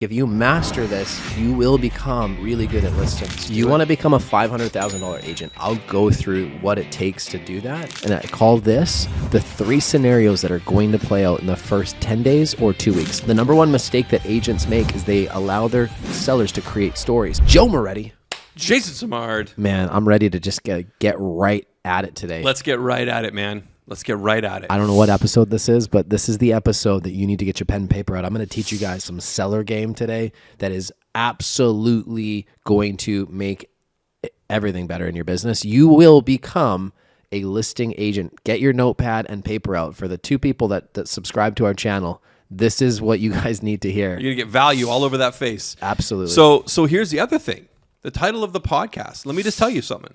If you master this, you will become really good at listings. You want to become a $500,000 agent. I'll go through what it takes to do that. And I call this the 3 scenarios that are going to play out in the first 10 days or 2 weeks. The number one mistake that agents make is they allow their sellers to create stories. Joe Moretti. Jason Samard. Man, I'm ready to just get right at it today. Let's get right at it, man. Let's get right at it. I don't know what episode this is, but this is the episode that you need to get your pen and paper out. I'm going to teach you guys some seller game today that is absolutely going to make everything better in your business. You will become a listing agent. Get your notepad and paper out. For the 2 people that subscribe to our channel, this is what you guys need to hear. You're going to get value all over that face. Absolutely. So here's the other thing. The title of the podcast. Let me just tell you something.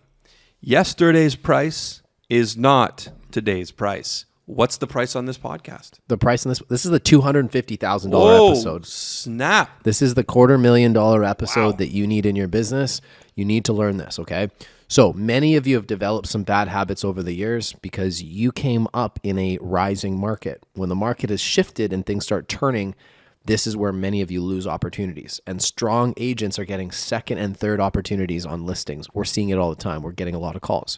Yesterday's price is not today's price. What's the price on this podcast? The price on this is the $250,000 episode. Snap. This is the $250,000 episode that you need in your business. You need to learn this, okay? So many of you have developed some bad habits over the years because you came up in a rising market. When the market has shifted and things start turning, this is where many of you lose opportunities. And strong agents are getting second and third opportunities on listings. We're seeing it all the time. We're getting a lot of calls.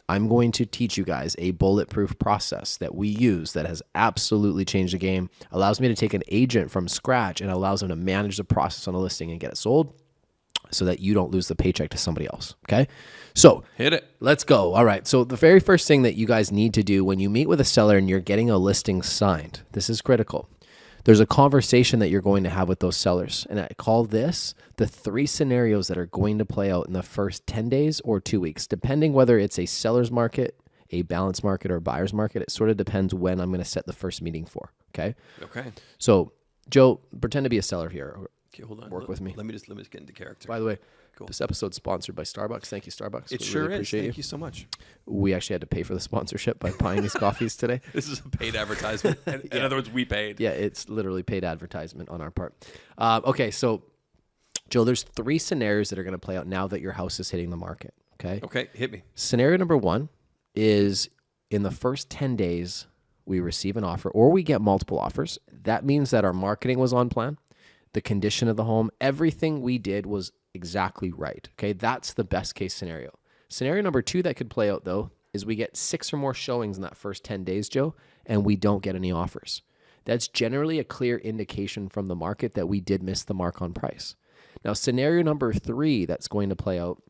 I'm going to teach you guys a bulletproof process that we use that has absolutely changed the game, allows me to take an agent from scratch and allows them to manage the process on a listing and get it sold so that you don't lose the paycheck to somebody else, okay? So hit it. Let's go. All right, so the very first thing that you guys need to do when you meet with a seller and you're getting a listing signed, this is critical. There's a conversation that you're going to have with those sellers. And I call this the 3 scenarios that are going to play out in the first 10 days or 2 weeks, depending whether it's a seller's market, a balanced market, or a buyer's market. It sort of depends when I'm going to set the first meeting for, okay? Okay. So, Joe, pretend to be a seller here. Okay, hold on. Work with me. Let me just get into character. By the way, cool. This episode's sponsored by Starbucks. Thank you, Starbucks. It we sure really is. appreciate Thank you so much. We actually had to pay for the sponsorship by buying these coffees today. This is a paid advertisement. In other words, we paid. Yeah, it's literally paid advertisement on our part. Okay, so, Joe, there's 3 scenarios that are going to play out now that your house is hitting the market, okay? Okay, hit me. Scenario number 1 is in the first 10 days, we receive an offer or we get multiple offers. That means that our marketing was on plan. The condition of the home, everything we did was exactly right. Okay, that's the best case scenario. Scenario number 2 that could play out though is we get 6 or more showings in that first 10 days, Joe, and we don't get any offers. That's generally a clear indication from the market that we did miss the mark on price. Now, scenario number 3 that's going to play out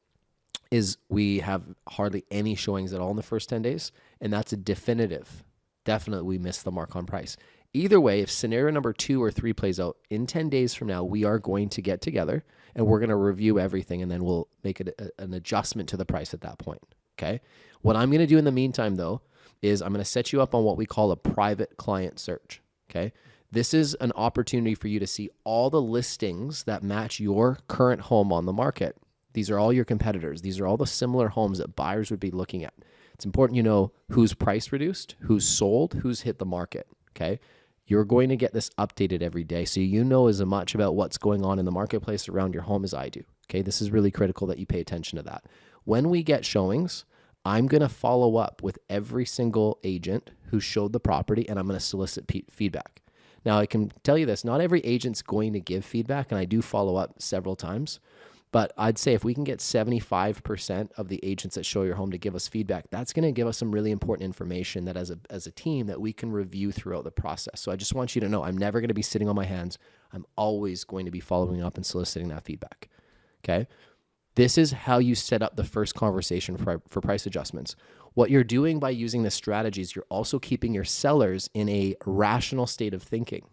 is we have hardly any showings at all in the first 10 days, and that's a definitive. Definitely we missed the mark on price. Either way, if scenario number 2 or 3 plays out, in 10 days from now, we are going to get together and we're going to review everything and then we'll make an adjustment to the price at that point, okay? What I'm going to do in the meantime, though, is I'm going to set you up on what we call a private client search, okay? This is an opportunity for you to see all the listings that match your current home on the market. These are all your competitors. These are all the similar homes that buyers would be looking at. It's important you know who's price reduced, who's sold, who's hit the market, okay? You're going to get this updated every day, so you know as much about what's going on in the marketplace around your home as I do, okay? This is really critical that you pay attention to that. When we get showings, I'm going to follow up with every single agent who showed the property, and I'm going to solicit feedback. Now, I can tell you this, not every agent's going to give feedback, and I do follow up several times, but I'd say if we can get 75% of the agents that show your home to give us feedback, that's going to give us some really important information that as a team that we can review throughout the process. So I just want you to know I'm never going to be sitting on my hands. I'm always going to be following up and soliciting that feedback, okay? This is how you set up the first conversation for price adjustments. What you're doing by using this strategy is you're also keeping your sellers in a rational state of thinking.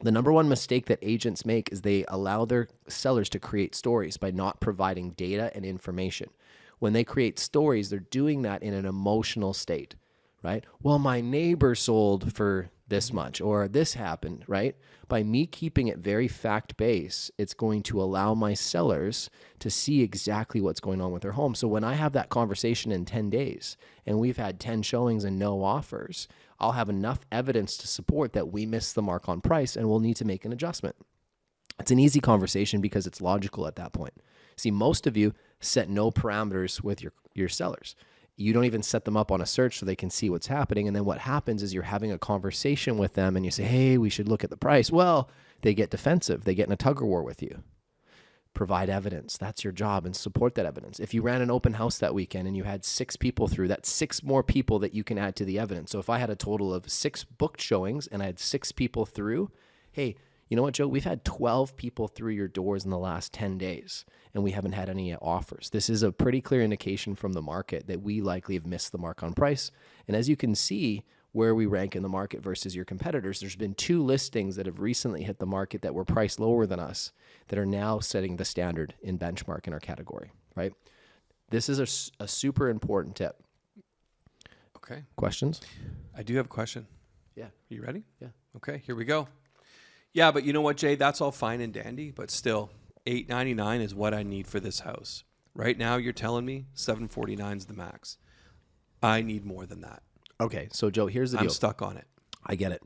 The number one mistake that agents make is they allow their sellers to create stories by not providing data and information. When they create stories, they're doing that in an emotional state, right? Well, my neighbor sold for this much, or this happened, right? By me keeping it very fact-based, it's going to allow my sellers to see exactly what's going on with their home. So when I have that conversation in 10 days and we've had 10 showings and no offers, I'll have enough evidence to support that we missed the mark on price and we'll need to make an adjustment. It's an easy conversation because it's logical at that point. See, most of you set no parameters with your sellers. You don't even set them up on a search so they can see what's happening. And then what happens is you're having a conversation with them and you say, hey, we should look at the price. Well, they get defensive. They get in a tug of war with you. Provide evidence. That's your job, and support that evidence. If you ran an open house that weekend and you had 6 people through, that's 6 more people that you can add to the evidence. So if I had a total of 6 booked showings and I had 6 people through, hey, you know what, Joe? We've had 12 people through your doors in the last 10 days, and we haven't had any offers. This is a pretty clear indication from the market that we likely have missed the mark on price. And as you can see, where we rank in the market versus your competitors, there's been 2 listings that have recently hit the market that were priced lower than us that are now setting the standard in benchmark in our category, right? This is a super important tip. Okay. Questions? I do have a question. Yeah. Are you ready? Yeah. Okay, here we go. Yeah, but you know what, Jay? That's all fine and dandy, but still, $899 is what I need for this house. Right now, you're telling me $749 is the max. I need more than that. Okay, so Joe, here's the deal. I'm stuck on it. I get it.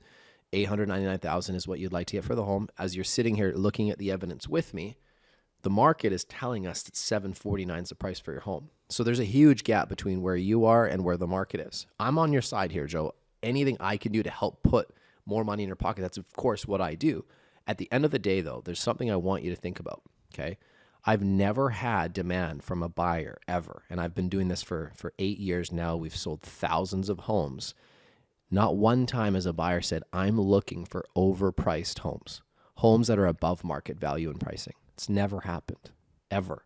$899,000 is what you'd like to get for the home. As you're sitting here looking at the evidence with me, the market is telling us that $749 is the price for your home. So there's a huge gap between where you are and where the market is. I'm on your side here, Joe. Anything I can do to help put more money in your pocket, that's of course what I do. At the end of the day, though, there's something I want you to think about, okay? I've never had demand from a buyer ever, and I've been doing this for 8 years now. We've sold thousands of homes. Not one time has a buyer said, I'm looking for overpriced homes, homes that are above market value in pricing. It's never happened, ever.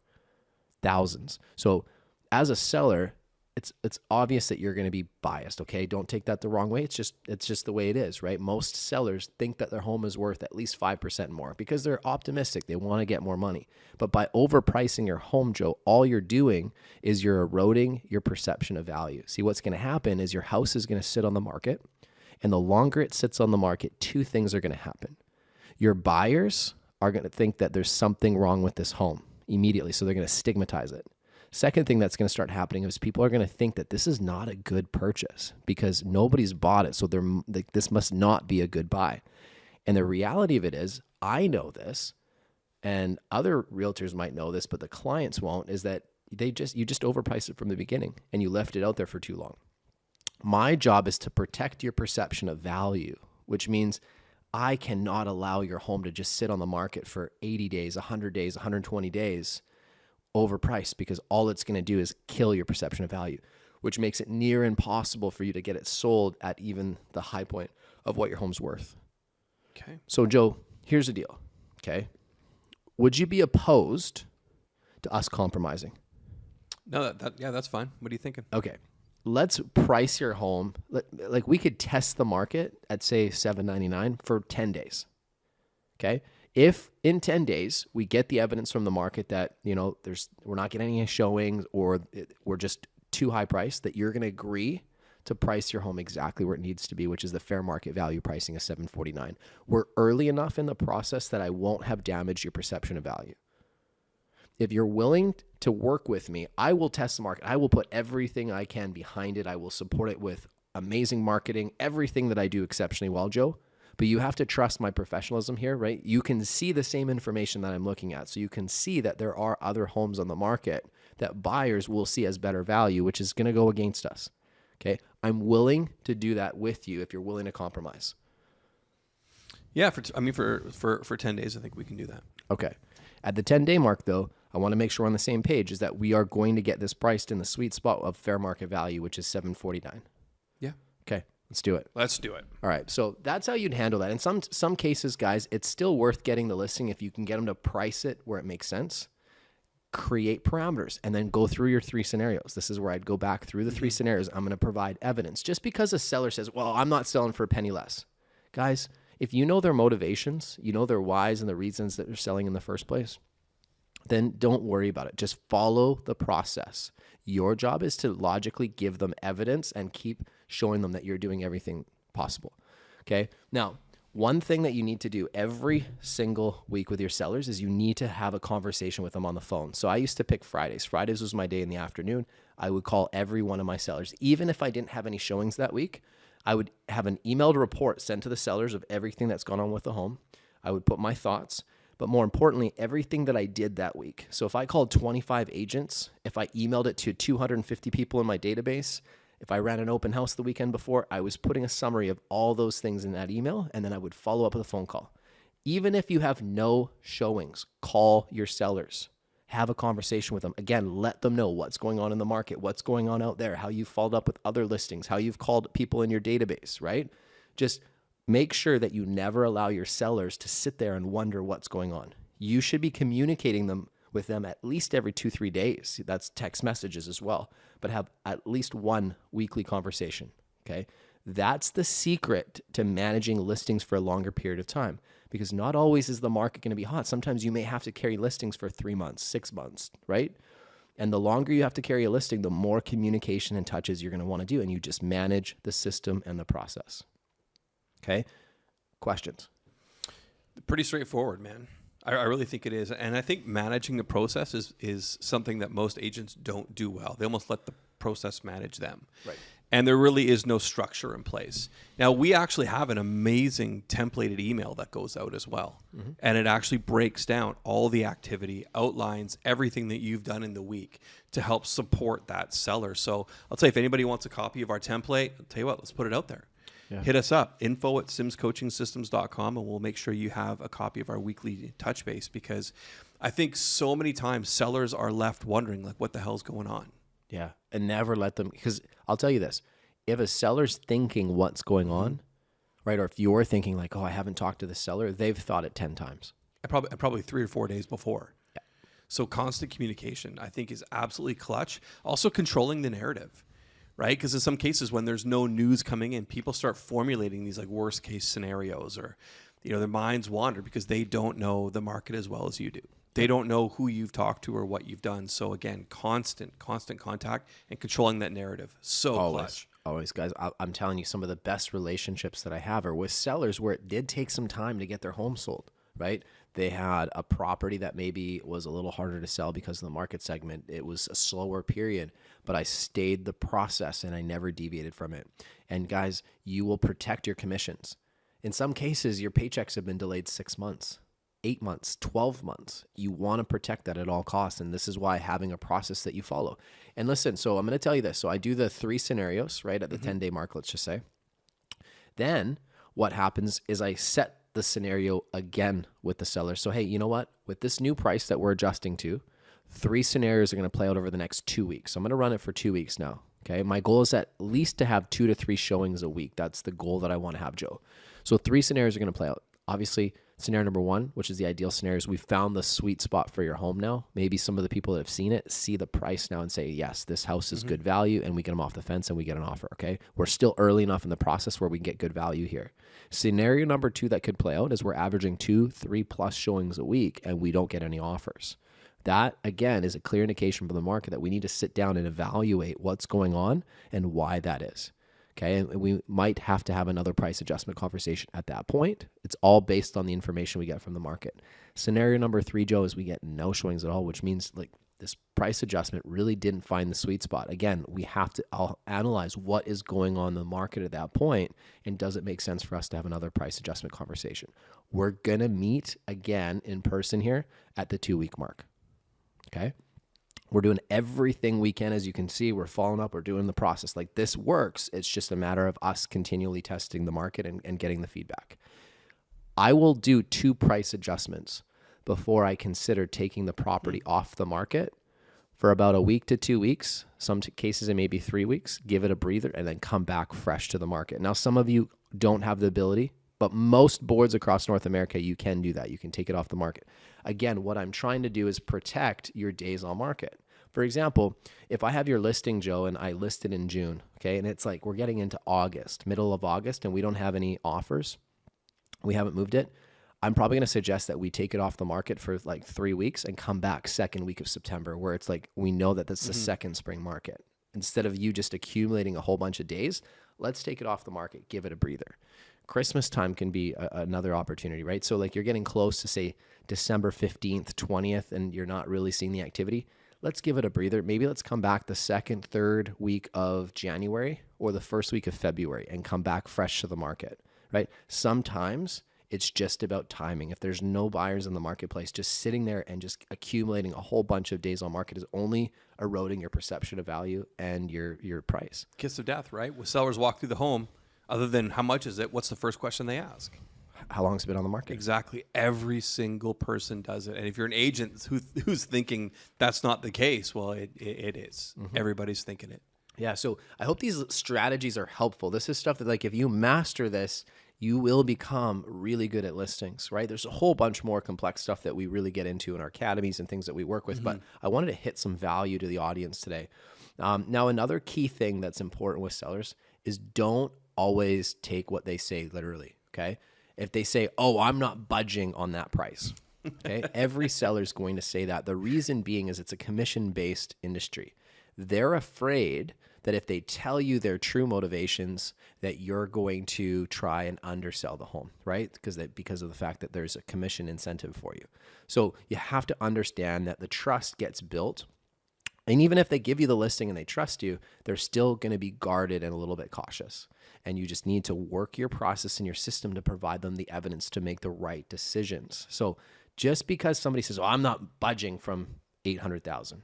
Thousands. So as a seller, it's obvious that you're going to be biased, okay? Don't take that the wrong way. It's just the way it is, right? Most sellers think that their home is worth at least 5% more because they're optimistic. They want to get more money. But by overpricing your home, Joe, all you're doing is you're eroding your perception of value. See, what's going to happen is your house is going to sit on the market, and the longer it sits on the market, 2 things are going to happen. Your buyers are going to think that there's something wrong with this home immediately, so they're going to stigmatize it. Second thing that's going to start happening is people are going to think that this is not a good purchase because nobody's bought it. So this must not be a good buy. And the reality of it is, I know this, and other realtors might know this, but the clients won't, is that you just overpriced it from the beginning and you left it out there for too long. My job is to protect your perception of value, which means I cannot allow your home to just sit on the market for 80 days, 100 days, 120 days overpriced, because all it's going to do is kill your perception of value, which makes it near impossible for you to get it sold at even the high point of what your home's worth. Okay. So Joe, here's the deal. Okay. Would you be opposed to us compromising? No, that's fine. What are you thinking? Okay. Let's price your home. Like we could test the market at say $799 for 10 days. Okay. If in 10 days we get the evidence from the market that, we're not getting any showings or we're just too high priced, that you're going to agree to price your home exactly where it needs to be, which is the fair market value pricing of $749. We're early enough in the process that I won't have damaged your perception of value. If you're willing to work with me, I will test the market. I will put everything I can behind it. I will support it with amazing marketing, everything that I do exceptionally well, Joe. But you have to trust my professionalism here, right? You can see the same information that I'm looking at. So you can see that there are other homes on the market that buyers will see as better value, which is going to go against us. Okay. I'm willing to do that with you if you're willing to compromise. Yeah. For 10 days, I think we can do that. Okay. At the 10-day mark, though, I want to make sure we're on the same page, is that we are going to get this priced in the sweet spot of fair market value, which is $749. Yeah. Okay. Let's do it. Let's do it. All right. So that's how you'd handle that. In some cases, guys, it's still worth getting the listing if you can get them to price it where it makes sense. Create parameters and then go through your 3 scenarios. This is where I'd go back through the 3 scenarios. I'm going to provide evidence. Just because a seller says, well, I'm not selling for a penny less. Guys, if you know their motivations, you know their whys and the reasons that they're selling in the first place, then don't worry about it. Just follow the process. Your job is to logically give them evidence and keep showing them that you're doing everything possible. Okay. Now, one thing that you need to do every single week with your sellers is you need to have a conversation with them on the phone. So I used to pick Fridays. Fridays was my day in the afternoon. I would call every one of my sellers. Even if I didn't have any showings that week, I would have an emailed report sent to the sellers of everything that's gone on with the home. I would put my thoughts, but more importantly, everything that I did that week. So if I called 25 agents, if I emailed it to 250 people in my database, if I ran an open house the weekend before, I was putting a summary of all those things in that email, and then I would follow up with a phone call. Even if you have no showings, call your sellers. Have a conversation with them. Again, let them know what's going on in the market, what's going on out there, how you've followed up with other listings, how you've called people in your database, right? Just make sure that you never allow your sellers to sit there and wonder what's going on. You should be communicating with them at least every 2-3 days. That's text messages as well, but have at least one weekly conversation, okay? That's the secret to managing listings for a longer period of time, because not always is the market going to be hot. Sometimes you may have to carry listings for 3 months, 6 months, right? And the longer you have to carry a listing, the more communication and touches you're going to want to do, and you just manage the system and the process. Okay? Questions? Pretty straightforward, man. I really think it is. And I think managing the process is something that most agents don't do well. They almost let the process manage them. Right. And there really is no structure in place. Now, we actually have an amazing templated email that goes out as well. Mm-hmm. And it actually breaks down all the activity, outlines everything that you've done in the week to help support that seller. So I'll tell you, if anybody wants a copy of our template, I'll tell you what, let's put it out there. Yeah. Hit us up, info@simscoachingsystems.com, and we'll make sure you have a copy of our weekly touch base, because I think so many times sellers are left wondering, like, what the hell's going on? Yeah, and never let them, because I'll tell you this, if a seller's thinking what's going on, right, or if you're thinking like, oh, I haven't talked to the seller, they've thought it 10 times. Probably 3 or 4 days before. Yeah. So constant communication, I think, is absolutely clutch. Also controlling the narrative, right? Because in some cases when there's no news coming in, people start formulating these like worst case scenarios, or, their minds wander because they don't know the market as well as you do. They don't know who you've talked to or what you've done. So again, constant contact and controlling that narrative. So clutch. Always, guys. I'm telling you, some of the best relationships that I have are with sellers where it did take some time to get their home sold, right? They had a property that maybe was a little harder to sell because of the market segment. It was a slower period, but I stayed the process and I never deviated from it. And guys, you will protect your commissions. In some cases, your paychecks have been delayed 6 months. 8 months, 12 months. You want to protect that at all costs. And this is why having a process that you follow. And listen, so I'm going to tell you this. So I do the 3 scenarios, right, at the 10-day mark, let's just say. Then what happens is I set the scenario again with the seller. So, hey, you know what? With this new price that we're adjusting to, 3 scenarios are going to play out over the next 2 weeks. So I'm going to run it for 2 weeks now. Okay. My goal is at least to have 2 to 3 showings a week. That's the goal that I want to have, Joe. So 3 scenarios are going to play out. Obviously, scenario number 1, which is the ideal scenario, is we found the sweet spot for your home now. Maybe some of the people that have seen it see the price now and say, yes, this house is good value, and we get them off the fence and we get an offer, okay? We're still early enough in the process where we can get good value here. Scenario number 2 that could play out is we're averaging 2, 3+ showings a week and we don't get any offers. That, again, is a clear indication from the market that we need to sit down and evaluate what's going on and why that is. Okay, and we might have to have another price adjustment conversation at that point. It's all based on the information we get from the market. Scenario number 3, Joe, is we get no showings at all, which means like this price adjustment really didn't find the sweet spot. Again, we have to analyze what is going on in the market at that point, and does it make sense for us to have another price adjustment conversation? We're going to meet again in person here at the 2-week mark. Okay. We're doing everything we can. As you can see, we're following up. We're doing the process. Like, this works. It's just a matter of us continually testing the market and getting the feedback. I will do 2 price adjustments before I consider taking the property off the market for about a week to 2 weeks. Some cases it may be 3 weeks. Give it a breather and then come back fresh to the market. Now, some of you don't have the ability, but most boards across North America, you can do that. You can take it off the market. Again, what I'm trying to do is protect your days on market. For example, if I have your listing, Joe, and I list it in June, okay, and it's like we're getting into August, middle of August, and we don't have any offers, we haven't moved it, I'm probably going to suggest that we take it off the market for like 3 weeks and come back second week of September, where it's like we know that that's the second spring market. Instead of you just accumulating a whole bunch of days, let's take it off the market, give it a breather. Christmas time can be another opportunity, right? So like you're getting close to, say, December 15th, 20th, and you're not really seeing the activity. Let's give it a breather. Maybe let's come back the 2nd, 3rd week of January or the 1st week of February and come back fresh to the market, right? Sometimes it's just about timing. If there's no buyers in the marketplace, just sitting there and just accumulating a whole bunch of days on market is only eroding your perception of value and your price. Kiss of death, right? When sellers walk through the home, other than how much is it, what's the first question they ask? How long has it been on the market? Exactly. Every single person does it. And if you're an agent who's thinking that's not the case, well, it is. Everybody's thinking it. Yeah, so I hope these strategies are helpful. This is stuff that, like, if you master this, you will become really good at listings, right? There's a whole bunch more complex stuff that we really get into in our academies and things that we work with, but I wanted to hit some value to the audience today. Now, another key thing that's important with sellers is don't always take what they say literally, okay? If they say, oh, I'm not budging on that price, okay? Every seller's going to say that. The reason being is it's a commission-based industry. They're afraid that if they tell you their true motivations, that you're going to try and undersell the home, right? Because of the fact that there's a commission incentive for you. So you have to understand that the trust gets built. And even if they give you the listing and they trust you, they're still going to be guarded and a little bit cautious. And you just need to work your process and your system to provide them the evidence to make the right decisions. So just because somebody says, oh, I'm not budging from 800,000,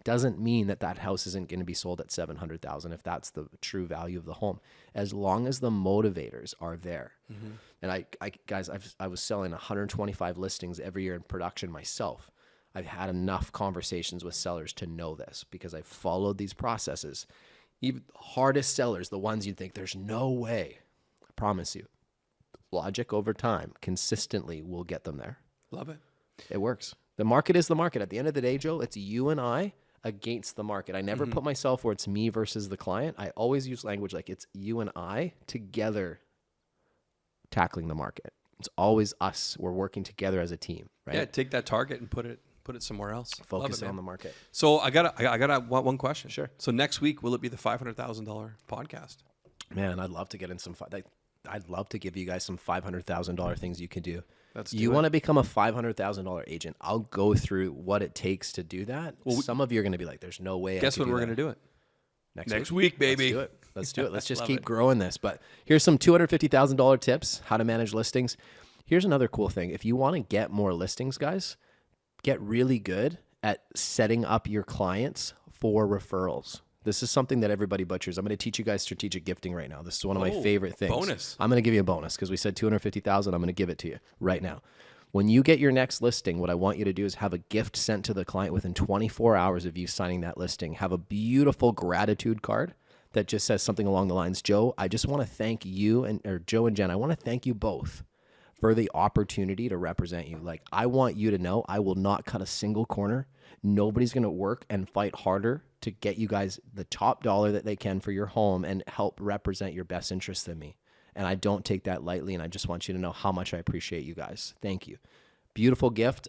doesn't mean that that house isn't going to be sold at 700,000 if that's the true value of the home, as long as the motivators are there. And I was selling 125 listings every year in production myself. I've had enough conversations with sellers to know this because I've followed these processes. Even the hardest sellers, the ones you'd think there's no way, I promise you, logic over time consistently will get them there. Love it. It works. The market is the market. At the end of the day, Joe, it's you and I against the market. I never put myself where it's me versus the client. I always use language like it's you and I together tackling the market. It's always us. We're working together as a team, right? Yeah, take that target and put it somewhere else. Focus on the market. So I got one question. Sure. So next week, will it be the $500,000 podcast? Man, I'd love to get in some. I'd love to give you guys some $500,000 things you can do. You want to become a $500,000 agent? I'll go through what it takes to do that. Well, some of you are going to be like, "There's no way." Guess when we're going to do it? Next week, baby. Let's do it. Let's just keep growing this. But here's some $250,000 tips: how to manage listings. Here's another cool thing: if you want to get more listings, guys, get really good at setting up your clients for referrals. This is something that everybody butchers. I'm going to teach you guys strategic gifting right now. This is one of my favorite things. Bonus. I'm going to give you a bonus because we said 250,000. I'm going to give it to you right now. When you get your next listing, what I want you to do is have a gift sent to the client within 24 hours of you signing that listing. Have a beautiful gratitude card that just says something along the lines, Joe, I just want to thank you, or Joe and Jen, I want to thank you both for the opportunity to represent you. Like, I want you to know I will not cut a single corner. Nobody's going to work and fight harder to get you guys the top dollar that they can for your home and help represent your best interests than me. And I don't take that lightly, and I just want you to know how much I appreciate you guys. Thank you. Beautiful gift,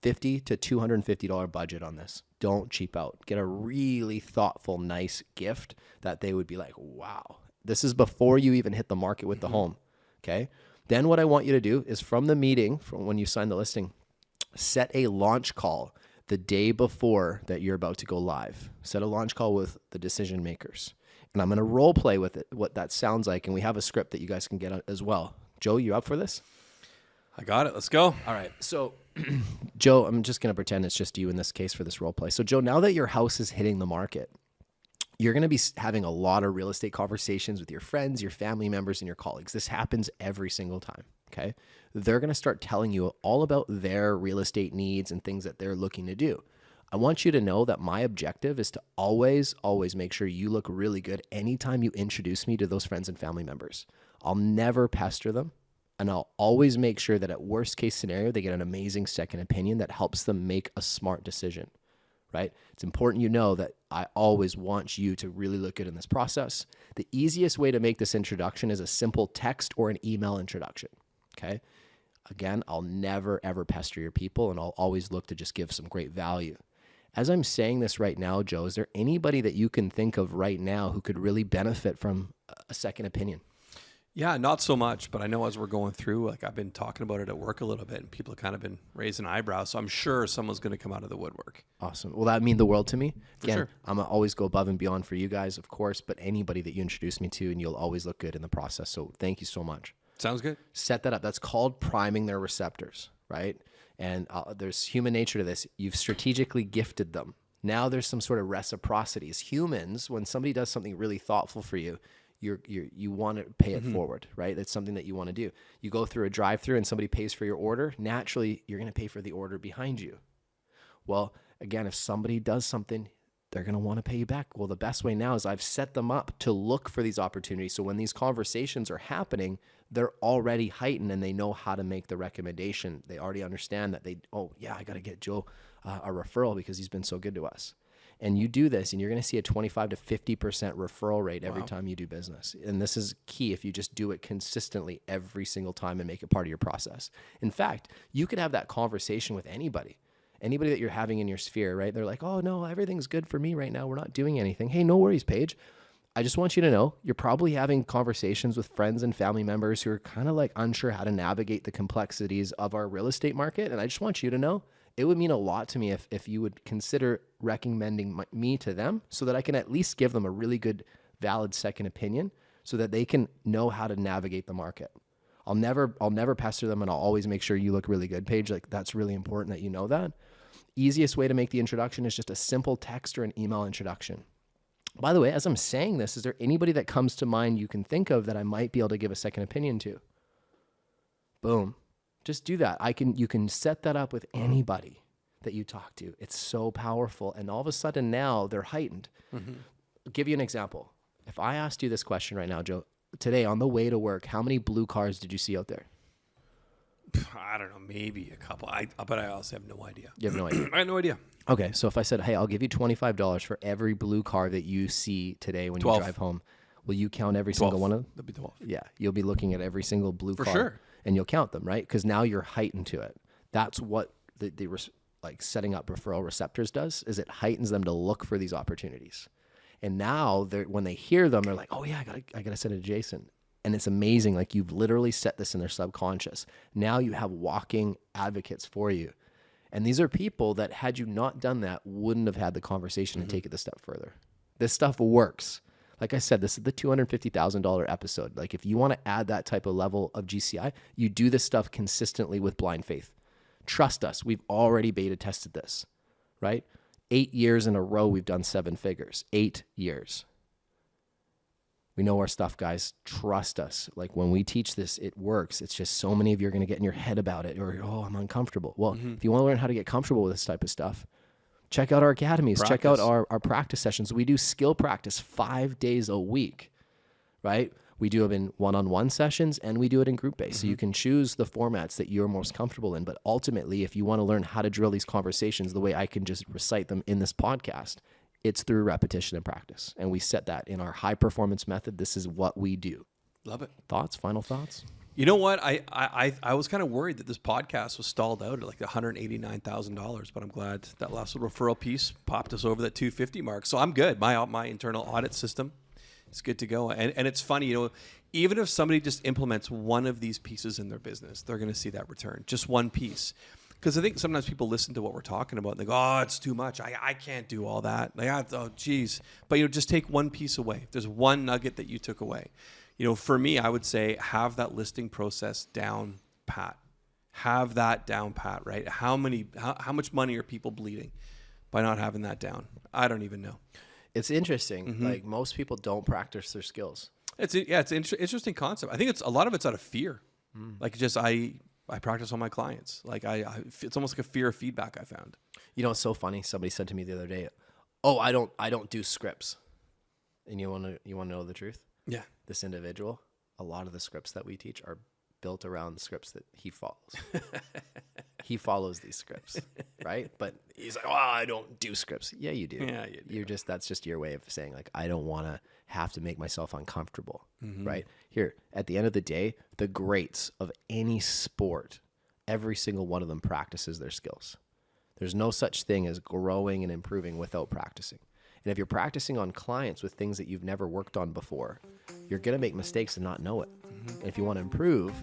$50 to $250 budget on this. Don't cheap out. Get a really thoughtful, nice gift that they would be like, wow. This is before you even hit the market with the home, okay? Then what I want you to do is from the meeting, from when you sign the listing, set a launch call the day before that you're about to go live. Set a launch call with the decision makers. And I'm going to role play with it, what that sounds like. And we have a script that you guys can get as well. Joe, you up for this? I got it. Let's go. All right. So, Joe, I'm just going to pretend it's just you in this case for this role play. So, Joe, now that your house is hitting the market, you're going to be having a lot of real estate conversations with your friends, your family members, and your colleagues. This happens every single time, okay? They're going to start telling you all about their real estate needs and things that they're looking to do. I want you to know that my objective is to always make sure you look really good anytime you introduce me to those friends and family members. I'll never pester them, and I'll always make sure that at worst case scenario, they get an amazing second opinion that helps them make a smart decision, right? It's important you know that I always want you to really look good in this process. The easiest way to make this introduction is a simple text or an email introduction, okay? Again, I'll never, ever pester your people, and I'll always look to just give some great value. As I'm saying this right now, Joe, is there anybody that you can think of right now who could really benefit from a second opinion? Yeah, not so much, but I know as we're going through, like I've been talking about it at work a little bit, and people have kind of been raising eyebrows. So I'm sure someone's going to come out of the woodwork. Awesome. Well, that mean the world to me. Again, sure. I'm going to always go above and beyond for you guys, of course, but anybody that you introduce me to, and you'll always look good in the process. So thank you so much. Sounds good. Set that up. That's called priming their receptors, right? And there's human nature to this. You've strategically gifted them. Now there's some sort of reciprocity. As humans, when somebody does something really thoughtful for you, you want to pay it forward, right? That's something that you want to do. You go through a drive-through and somebody pays for your order. Naturally, you're going to pay for the order behind you. Well, again, if somebody does something, they're going to want to pay you back. Well, the best way now is I've set them up to look for these opportunities. So when these conversations are happening, they're already heightened and they know how to make the recommendation. They already understand that I got to get Joe a referral because he's been so good to us. And you do this and you're going to see a 25 to 50% referral rate every time you do business. And this is key if you just do it consistently every single time and make it part of your process. In fact, you could have that conversation with anybody that you're having in your sphere, right? They're like, oh no, everything's good for me right now. We're not doing anything. Hey, no worries, Paige. I just want you to know you're probably having conversations with friends and family members who are kind of like unsure how to navigate the complexities of our real estate market. And I just want you to know it would mean a lot to me if you would consider recommending me to them so that I can at least give them a really good, valid second opinion so that they can know how to navigate the market. I'll never pester them and I'll always make sure you look really good, Paige. Like that's really important that you know that. Easiest way to make the introduction is just a simple text or an email introduction. By the way, as I'm saying this, is there anybody that comes to mind you can think of that I might be able to give a second opinion to? Boom. Just do that. You can set that up with anybody that you talk to. It's so powerful. And all of a sudden now they're heightened. I'll give you an example. If I asked you this question right now, Joe, today on the way to work, how many blue cars did you see out there? I don't know, maybe a couple. But I also have no idea. You have no idea. I have no idea. Okay, so if I said, hey, I'll give you $25 for every blue car that you see today when 12. you drive home, will you count every single one of them? That'd be 12. Yeah, you'll be looking at every single blue car. sure. And you'll count them, right? Because now you're heightened to it. That's what like setting up referral receptors does, is it heightens them to look for these opportunities. And now when they hear them, they're like, oh yeah, I gotta send it to Jason. And it's amazing. Like you've literally set this in their subconscious. Now you have walking advocates for you. And these are people that had you not done that wouldn't have had the conversation and take it a step further. This stuff works. Like I said, this is the $250,000 episode. Like if you want to add that type of level of GCI, you do this stuff consistently with blind faith. Trust us. We've already beta tested this, right? 8 years in a row, we've done 7 figures. 8 years. We know our stuff, guys. Trust us. Like when we teach this, it works. It's just so many of you are going to get in your head about it or, oh, I'm uncomfortable. Well, if you want to learn how to get comfortable with this type of stuff, check out our academies. Check out our practice sessions. We do skill practice 5 days a week, right? We do them in one-on-one sessions and we do it in group-based. So you can choose the formats that you're most comfortable in. But ultimately, if you want to learn how to drill these conversations the way I can just recite them in this podcast, it's through repetition and practice. And we set that in our high performance method. This is what we do. Love it. Thoughts? Final thoughts? You know what? I was kind of worried that this podcast was stalled out at like $189,000, but I'm glad that last little referral piece popped us over that 250 mark. So I'm good. My internal audit system is good to go. And it's funny, even if somebody just implements one of these pieces in their business, they're going to see that return. Just one piece. Because I think sometimes people listen to what we're talking about and they go, oh, it's too much. I can't do all that. Like, oh, geez. But, just take one piece away. If there's one nugget that you took away. For me, I would say have that listing process down pat. Have that down pat, right? How much money are people bleeding by not having that down? I don't even know. It's interesting. Like most people don't practice their skills. It's an interesting concept. I think a lot of it's out of fear. Like just I practice on my clients. Like it's almost like a fear of feedback I found. It's so funny. Somebody said to me the other day, "Oh, I don't do scripts." And you want to know the truth? Yeah. This individual, a lot of the scripts that we teach are built around the scripts that he follows. He follows these scripts, right? But he's like, "Oh, I don't do scripts." Yeah, you do. Yeah, you do. That's just your way of saying like, I don't want to have to make myself uncomfortable, right? Here, at the end of the day, the greats of any sport, every single one of them practices their skills. There's no such thing as growing and improving without practicing. And if you're practicing on clients with things that you've never worked on before, you're going to make mistakes and not know it. And if you want to improve,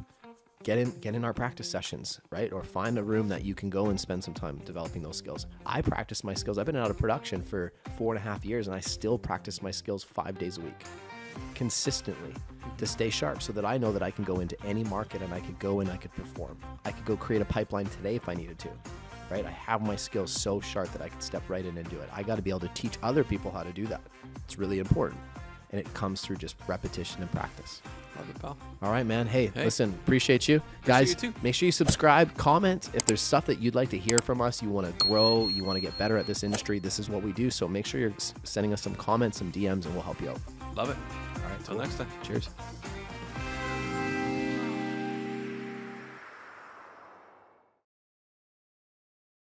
get in our practice sessions, right? Or find a room that you can go and spend some time developing those skills. I practice my skills. I've been out of production for 4.5 years and I still practice my skills 5 days a week consistently to stay sharp so that I know that I can go into any market and I could go and I could perform. I could go create a pipeline today if I needed to, right? I have my skills so sharp that I can step right in and do it. I got to be able to teach other people how to do that. It's really important. and it comes through just repetition and practice. Love it, pal. All right, man. Hey, listen, appreciate you. Guys, you too. make sure you subscribe, comment. If there's stuff that you'd like to hear from us, you want to grow, you want to get better at this industry, this is what we do. So make sure you're sending us some comments, some DMs, and we'll help you out. Love it. All right, until next time. Cheers.